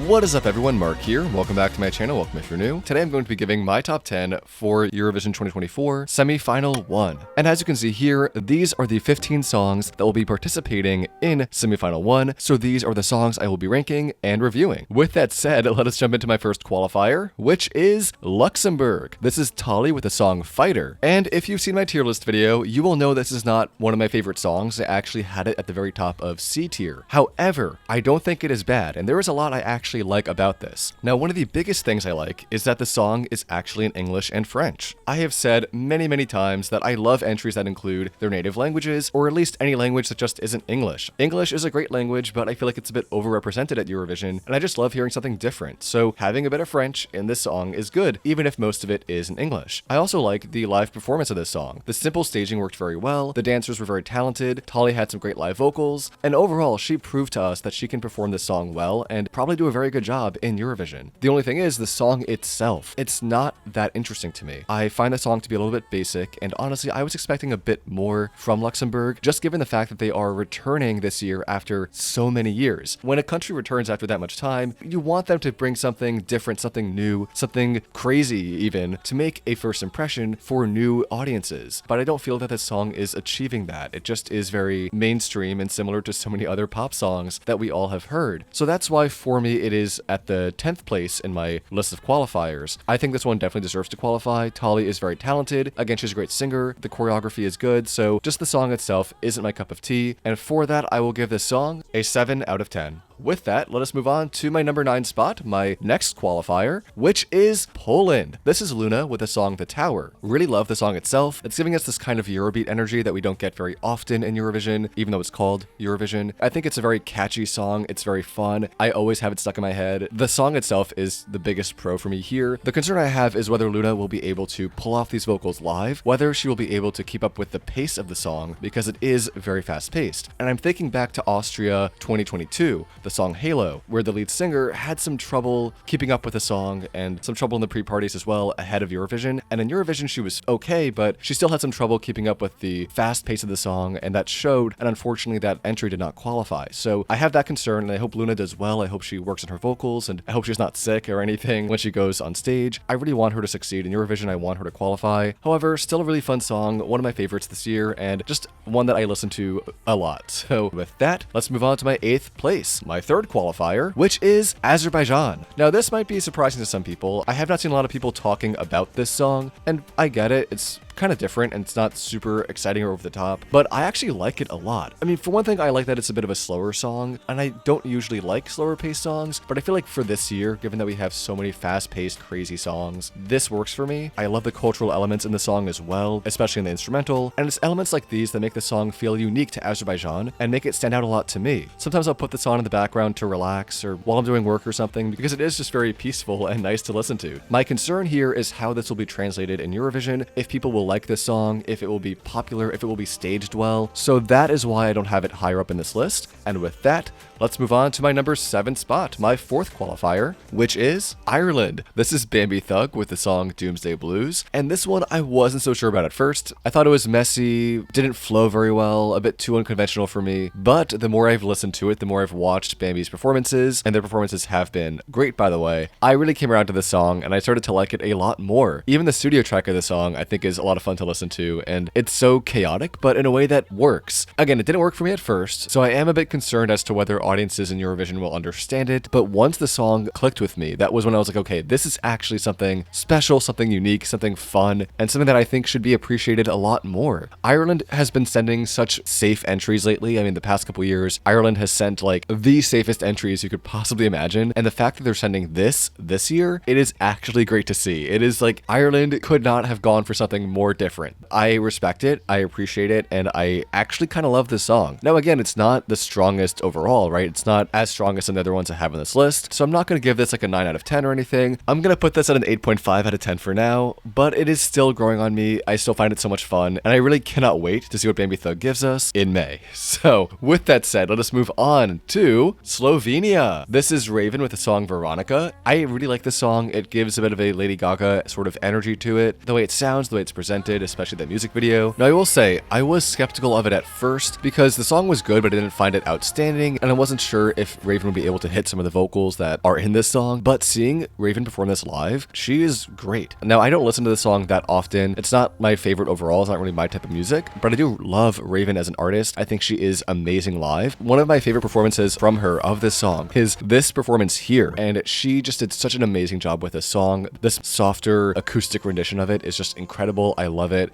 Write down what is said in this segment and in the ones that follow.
What is up everyone, Mark here. Welcome back to my channel, welcome if you're new. Today I'm going to be giving my top 10 for Eurovision 2024 Semi-Final 1. And as you can see here, these are the 15 songs that will be participating in Semi-Final 1, so these are the songs I will be ranking and reviewing. With that said, let us jump into my first qualifier, which is Luxembourg. This is Tali with the song Fighter. And if you've seen my tier list video, you will know this is not one of my favorite songs. I actually had it at the very top of C tier. However, I don't think it is bad, and there is a lot I actually like about this. Now, one of the biggest things I like is that the song is actually in English and French. I have said many times that I love entries that include their native languages, or at least any language that just isn't English. English is a great language, but I feel like it's a bit overrepresented at Eurovision, and I just love hearing something different. So having a bit of French in this song is good, even if most of it is in English. I also like the live performance of this song. The simple staging worked very well, the dancers were very talented, Tali had some great live vocals, and overall she proved to us that she can perform this song well and probably do a very good job in Eurovision. The only thing is the song itself. It's not that interesting to me. I find the song to be a little bit basic, and honestly I was expecting a bit more from Luxembourg, just given the fact that they are returning this year after so many years. When a country returns after that much time, you want them to bring something different, something new, something crazy even, to make a first impression for new audiences. But I don't feel that this song is achieving that. It just is very mainstream and similar to so many other pop songs that we all have heard. So that's why for me it is at the 10th place in my list of qualifiers. I think this one definitely deserves to qualify. Tali is very talented. Again, she's a great singer. The choreography is good. So just the song itself isn't my cup of tea. And for that, I will give this song a 7 out of 10. With that, let us move on to my number 9 spot, my next qualifier, which is Poland. This is Luna with the song The Tower. Really love the song itself. It's giving us this kind of Eurobeat energy that we don't get very often in Eurovision, even though it's called Eurovision. I think it's a very catchy song. It's very fun. I always have it stuck in my head. The song itself is the biggest pro for me here. The concern I have is whether Luna will be able to pull off these vocals live, whether she will be able to keep up with the pace of the song, because it is very fast paced. And I'm thinking back to Austria 2022, the song Halo, where the lead singer had some trouble keeping up with the song and some trouble in the pre-parties as well ahead of Eurovision. And in Eurovision, she was okay, but she still had some trouble keeping up with the fast pace of the song, and that showed, and unfortunately that entry did not qualify. So I have that concern, and I hope Luna does well. I hope she works on her vocals, and I hope she's not sick or anything when she goes on stage. I really want her to succeed in Eurovision. I want her to qualify. However, still a really fun song, one of my favorites this year, and just one that I listen to a lot. So with that, let's move on to my 8th place, my third qualifier, which is Azerbaijan. Now this might be surprising to some people. I have not seen a lot of people talking about this song, and I get it. It's kind of different and it's not super exciting or over the top, but I actually like it a lot. I mean, for one thing, I like that it's a bit of a slower song, and I don't usually like slower paced songs, but I feel like for this year, given that we have so many fast paced crazy songs, this works for me. I love the cultural elements in the song as well, especially in the instrumental, and it's elements like these that make the song feel unique to Azerbaijan and make it stand out a lot to me. Sometimes I'll put this on in the background to relax or while I'm doing work or something, because it is just very peaceful and nice to listen to. My concern here is how this will be translated in Eurovision, if people will like this song, if it will be popular, if it will be staged well. So that is why I don't have it higher up in this list. And with that, let's move on to my number 7 spot, my 4th qualifier, which is Ireland. This is Bambie Thug with the song Doomsday Blues. And this one I wasn't so sure about at first. I thought it was messy, didn't flow very well, a bit too unconventional for me. But the more I've listened to it, the more I've watched Bambie's performances, and their performances have been great, by the way. I really came around to this song and I started to like it a lot more. Even the studio track of the song I think is a lot of fun to listen to, and it's so chaotic, but in a way that works. Again, it didn't work for me at first, so I am a bit concerned as to whether audiences in Eurovision will understand it, but once the song clicked with me, that was when I was like, okay, this is actually something special, something unique, something fun, and something that I think should be appreciated a lot more. Ireland has been sending such safe entries lately. I mean, the past couple years, Ireland has sent like the safest entries you could possibly imagine, and the fact that they're sending this year, it is actually great to see. It is like Ireland could not have gone for something more different. I respect it, I appreciate it, and I actually kind of love this song. Now again, it's not the strongest overall, right? It's not as strong as some of the other ones I have on this list, so I'm not going to give this like a 9 out of 10 or anything. I'm going to put this at an 8.5 out of 10 for now, but it is still growing on me. I still find it so much fun, and I really cannot wait to see what Bambie Thug gives us in May. So with that said, let us move on to Slovenia. This is Raven with the song Veronica. I really like this song. It gives a bit of a Lady Gaga sort of energy to it. The way it sounds, the way it's presented, presented, especially the music video. Now I will say, I was skeptical of it at first because the song was good, but I didn't find it outstanding, and I wasn't sure if Raven would be able to hit some of the vocals that are in this song, but seeing Raven perform this live, she is great. Now I don't listen to the song that often. It's not my favorite overall, it's not really my type of music, but I do love Raven as an artist. I think she is amazing live. One of my favorite performances from her of this song is this performance here, and she just did such an amazing job with this song. This softer acoustic rendition of it is just incredible. I love it.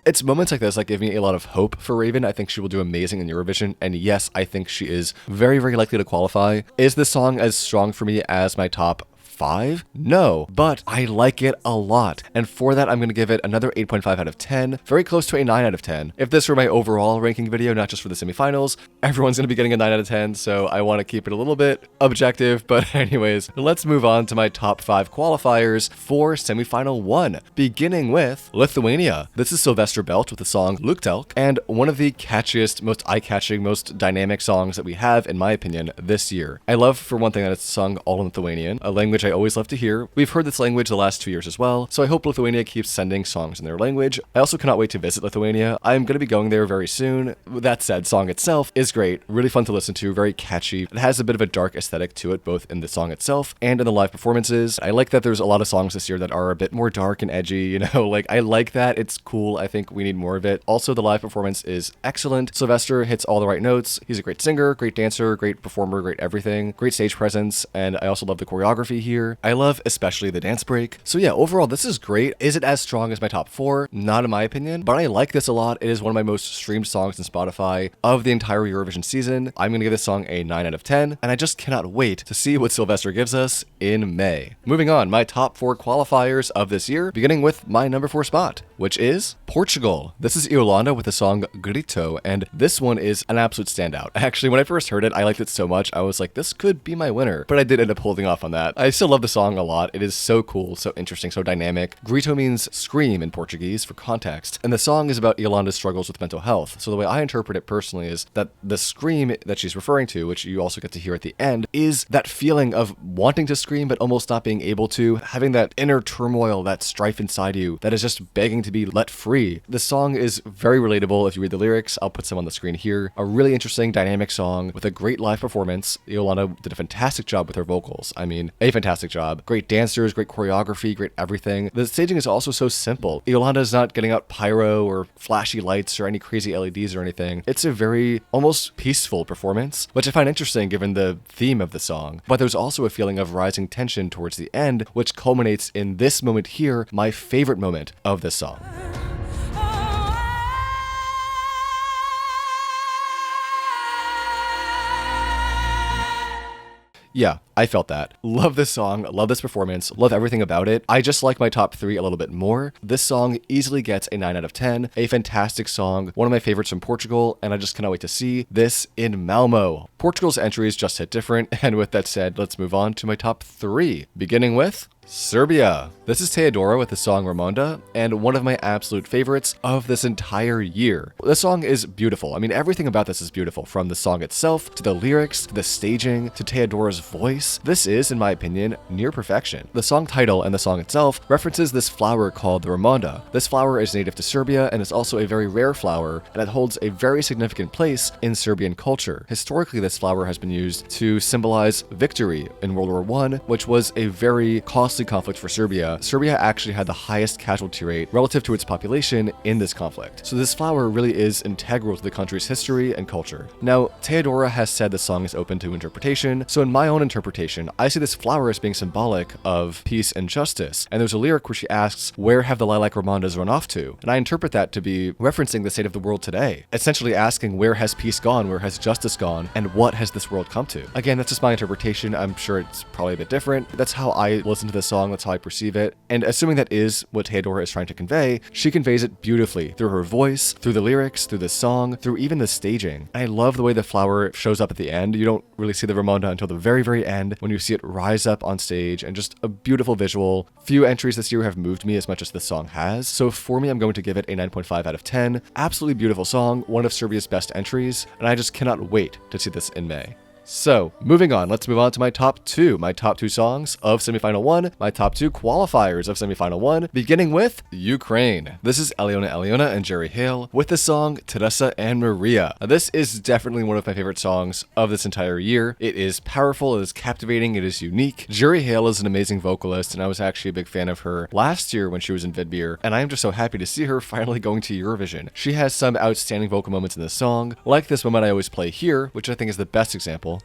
It's moments like this that give me a lot of hope for Raven. I think she will do amazing in Eurovision, and yes, I think she is very, very likely to qualify. Is this song as strong for me as my top 5? No, but I like it a lot, and for that I'm going to give it another 8.5 out of 10, very close to a 9 out of 10. If this were my overall ranking video, not just for the semifinals, everyone's going to be getting a 9 out of 10, so I want to keep it a little bit objective. But anyways, let's move on to my top 5 qualifiers for semifinal 1, beginning with Lithuania. This is Sylvester Belt with the song Luktelk, and one of the catchiest, most eye-catching, most dynamic songs that we have, in my opinion, this year. I love, for one thing, that it's sung all in Lithuanian, a language I always love to hear. We've heard this language the last 2 years as well, so I hope Lithuania keeps sending songs in their language. I also cannot wait to visit Lithuania. I'm going to be going there very soon. That said, song itself is great, really fun to listen to, very catchy. It has a bit of a dark aesthetic to it, both in the song itself and in the live performances. I like that there's a lot of songs this year that are a bit more dark and edgy, you know, like I like that. It's cool. I think we need more of it. Also, the live performance is excellent. Sylvester hits all the right notes. He's a great singer, great dancer, great performer, great everything, great stage presence, and I also love the choreography here. I love especially the dance break. So yeah, overall, this is great. Is it as strong as my top 4? Not in my opinion, but I like this a lot. It is one of my most streamed songs in Spotify of the entire Eurovision season. I'm going to give this song a 9 out of 10, and I just cannot wait to see what Sylvester gives us in May. Moving on, my top 4 qualifiers of this year, beginning with my number 4 spot, which is Portugal. This is Yolanda with the song Grito, and this one is an absolute standout. Actually, when I first heard it, I liked it so much, I was like, this could be my winner, but I did end up holding off on that. I still love the song a lot. It is so cool, so interesting, so dynamic. Grito means scream in Portuguese for context, and the song is about Yolanda's struggles with mental health. So the way I interpret it personally is that the scream that she's referring to, which you also get to hear at the end, is that feeling of wanting to scream but almost not being able to, having that inner turmoil, that strife inside you that is just begging to be let free. The song is very relatable if you read the lyrics. I'll put some on the screen here. A really interesting, dynamic song with a great live performance. Yolanda did a fantastic job with her vocals. I mean, a fantastic job. Great dancers, great choreography, great everything. The staging is also so simple. Yolanda is not getting out pyro or flashy lights or any crazy LEDs or anything. It's a very almost peaceful performance, which I find interesting given the theme of the song. But there's also a feeling of rising tension towards the end, which culminates in this moment here, my favorite moment of this song. Yeah, I felt that. Love this song, love this performance, love everything about it. I just like my top 3 a little bit more. This song easily gets a 9 out of 10, a fantastic song, one of my favorites from Portugal, and I just cannot wait to see this in Malmo. Portugal's entries just hit different, and with that said, let's move on to my top 3, beginning with Serbia. This is Teodora with the song Ramonda, and one of my absolute favorites of this entire year. The song is beautiful. I mean, everything about this is beautiful, from the song itself, to the lyrics, to the staging, to Teodora's voice. This is, in my opinion, near perfection. The song title and the song itself references this flower called the Ramonda. This flower is native to Serbia and is also a very rare flower, and it holds a very significant place in Serbian culture. Historically, this flower has been used to symbolize victory in World War I, which was a very costly conflict for Serbia. Serbia actually had the highest casualty rate relative to its population in this conflict. So this flower really is integral to the country's history and culture. Now, Teodora has said the song is open to interpretation, so in my own interpretation, I see this flower as being symbolic of peace and justice. And there's a lyric where she asks, "Where have the lilac Ramondas run off to?" And I interpret that to be referencing the state of the world today, essentially asking, where has peace gone, where has justice gone, and what has this world come to? Again, that's just my interpretation. I'm sure it's probably a bit different. That's how I listen to this song, that's how I perceive it. And assuming that is what Teodora is trying to convey, she conveys it beautifully through her voice, through the lyrics, through the song, through even the staging. I love the way the flower shows up at the end. You don't really see the Ramonda until the very, very end when you see it rise up on stage, and just a beautiful visual. Few entries this year have moved me as much as this song has. So for me, I'm going to give it a 9.5 out of 10. Absolutely beautiful song, one of Serbia's best entries, and I just cannot wait to see this in May. So, moving on, let's move on to my top two songs of semifinal 1, my top 2 qualifiers of semifinal 1, beginning with Ukraine. This is Alyona and Jerry Heil with the song Teresa Maria. Now, this is definitely one of my favorite songs of this entire year. It is powerful, it is captivating, it is unique. Jerry Heil is an amazing vocalist, and I was actually a big fan of her last year when she was in Vidbeer, and I am just so happy to see her finally going to Eurovision. She has some outstanding vocal moments in this song, like this moment I always play here, which I think is the best example.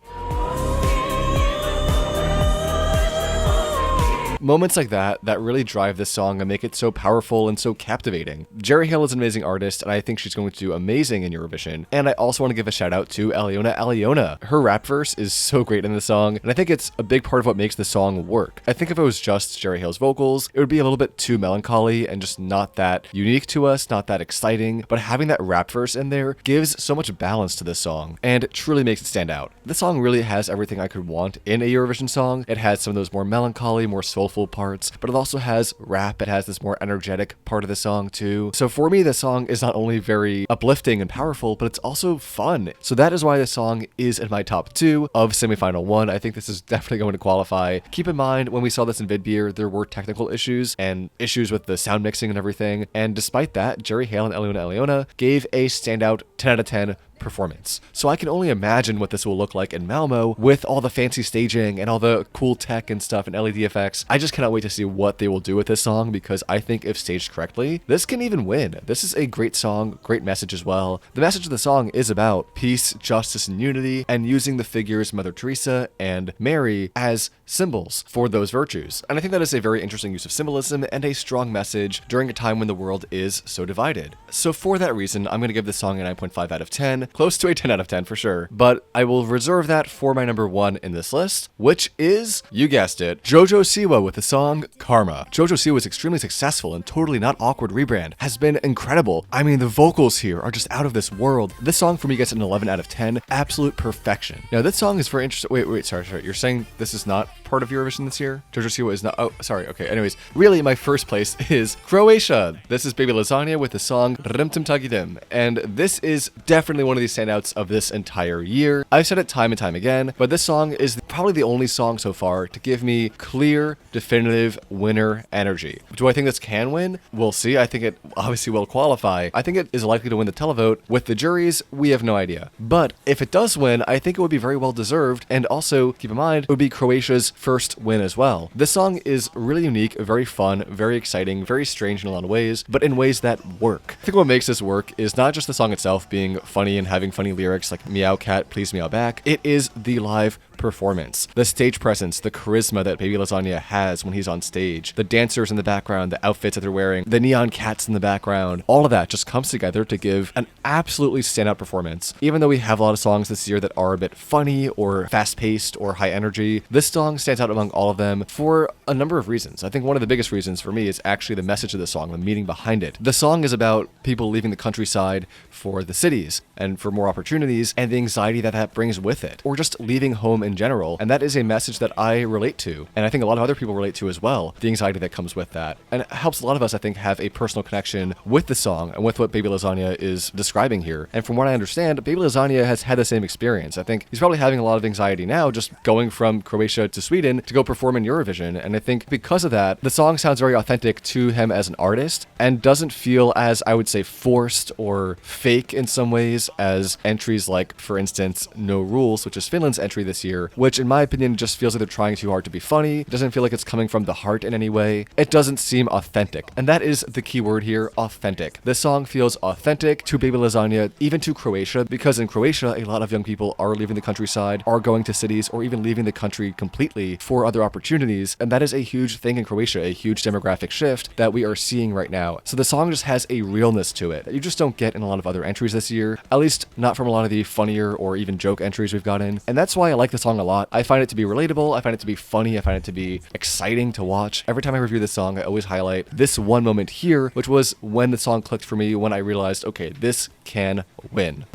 Moments like that really drive this song and make it so powerful and so captivating. Jerry Heil is an amazing artist, and I think she's going to do amazing in Eurovision. And I also want to give a shout out to Alyona. Her rap verse is so great in the song, and I think it's a big part of what makes the song work. I think if it was just Jerry Heil's vocals, it would be a little bit too melancholy and just not that unique to us, not that exciting. But having that rap verse in there gives so much balance to this song, and it truly makes it stand out. This song really has everything I could want in a Eurovision song. It has some of those more melancholy, more soulful parts, but it also has rap. It has this more energetic part of the song too. So for me, the song is not only very uplifting and powerful, but it's also fun. So that is why this song is in my top 2 of semifinal 1. I think this is definitely going to qualify. Keep in mind, when we saw this in Vidbeer, there were technical issues and issues with the sound mixing and everything. And despite that, Jerry Heil and Alyona gave a standout 10 out of 10 performance. So I can only imagine what this will look like in Malmo with all the fancy staging and all the cool tech and stuff and LED effects. I just cannot wait to see what they will do with this song, because I think if staged correctly, this can even win. This is a great song, great message as well. The message of the song is about peace, justice, and unity, and using the figures Mother Teresa and Mary as symbols for those virtues. And I think that is a very interesting use of symbolism and a strong message during a time when the world is so divided. So for that reason, I'm going to give this song a 9.5 out of 10. Close to a 10 out of 10 for sure, but I will reserve that for my number 1 in this list, which is, you guessed it, Jojo Siwa with the song Karma. Jojo Siwa's extremely successful and totally not awkward rebrand has been incredible. I mean, the vocals here are just out of this world. This song for me gets an 11 out of 10, absolute perfection. Now this song is very interesting. Wait, sorry. You're saying this is not part of Eurovision this year? Jojo Siwa is not, oh, sorry, okay. Anyways, really my first place is Croatia. This is Baby Lasagna with the song Rimtim Tagidim, and this is definitely one of these standouts of this entire year. I've said it time and time again, but this song is probably the only song so far to give me clear, definitive winner energy. Do I think this can win? We'll see. I think it obviously will qualify. I think it is likely to win the televote. With the juries, we have no idea. But if it does win, I think it would be very well deserved, and also, keep in mind, it would be Croatia's first win as well. This song is really unique, very fun, very exciting, very strange in a lot of ways, but in ways that work. I think what makes this work is not just the song itself being funny and having funny lyrics like meow cat, please meow back. It is the live performance, the stage presence, the charisma that Baby Lasagna has when he's on stage, the dancers in the background, the outfits that they're wearing, the neon cats in the background, all of that just comes together to give an absolutely standout performance. Even though we have a lot of songs this year that are a bit funny or fast-paced or high energy, this song stands out among all of them for a number of reasons. I think one of the biggest reasons for me is actually the message of the song, the meaning behind it. The song is about people leaving the countryside for the cities and for more opportunities and the anxiety that that brings with it, or just leaving home in general. And that is a message that I relate to, and I think a lot of other people relate to as well, the anxiety that comes with that. And it helps a lot of us, I think, have a personal connection with the song and with what Baby Lasagna is describing here. And from what I understand, Baby Lasagna has had the same experience. I think he's probably having a lot of anxiety now just going from Croatia to Sweden to go perform in Eurovision. And I think because of that, the song sounds very authentic to him as an artist and doesn't feel as, I would say, forced or fake in some ways as entries like, for instance, No Rules, which is Finland's entry this year, which in my opinion just feels like they're trying too hard to be funny. It doesn't feel like it's coming from the heart in any way. It doesn't seem authentic. And that is the key word here, authentic. This song feels authentic to Baby Lasagna, even to Croatia, because in Croatia, a lot of young people are leaving the countryside, are going to cities, or even leaving the country completely for other opportunities. And that is a huge thing in Croatia, a huge demographic shift that we are seeing right now. So the song just has a realness to it that you just don't get in a lot of other entries this year, at least not from a lot of the funnier or even joke entries we've gotten. And that's why I like the song a lot. I find it to be relatable, I find it to be funny, I find it to be exciting to watch. Every time I review this song, I always highlight this one moment here, which was when the song clicked for me, when I realized, okay, this can win.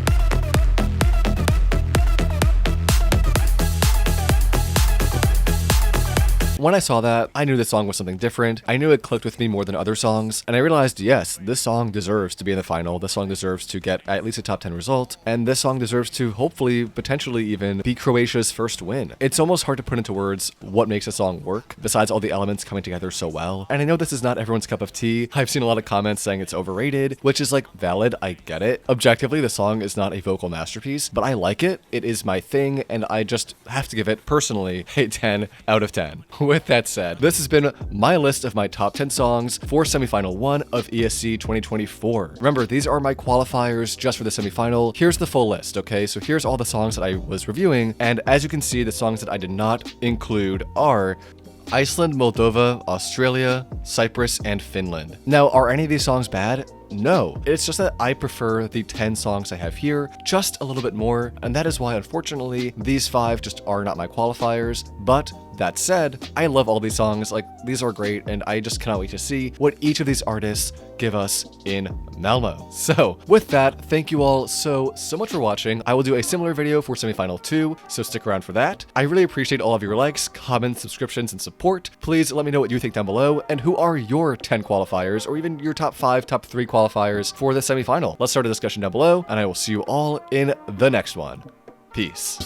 When I saw that, I knew this song was something different. I knew it clicked with me more than other songs, and I realized, yes, this song deserves to be in the final. This song deserves to get at least a top 10 result, and this song deserves to hopefully, potentially even, be Croatia's first win. It's almost hard to put into words what makes a song work, besides all the elements coming together so well. And I know this is not everyone's cup of tea. I've seen a lot of comments saying it's overrated, which is like valid, I get it. Objectively, the song is not a vocal masterpiece, but I like it. It is my thing, and I just have to give it, personally, a 10 out of 10. With that said, this has been my list of my top 10 songs for semifinal 1 of ESC 2024. Remember, these are my qualifiers just for the semifinal. Here's the full list, okay? So here's all the songs that I was reviewing, and as you can see, the songs that I did not include are Iceland, Moldova, Australia, Cyprus, and Finland. Now, are any of these songs bad? No, it's just that I prefer the 10 songs I have here just a little bit more, and that is why, unfortunately, these 5 just are not my qualifiers. But that said, I love all these songs, like, these are great, and I just cannot wait to see what each of these artists give us in Malmo. So, with that, thank you all so much for watching. I will do a similar video for semifinal 2, so stick around for that. I really appreciate all of your likes, comments, subscriptions, and support. Please let me know what you think down below, and who are your 10 qualifiers, or even your top 5, top 3 qualifiers for the semifinal. Let's start a discussion down below, and I will see you all in the next one. Peace.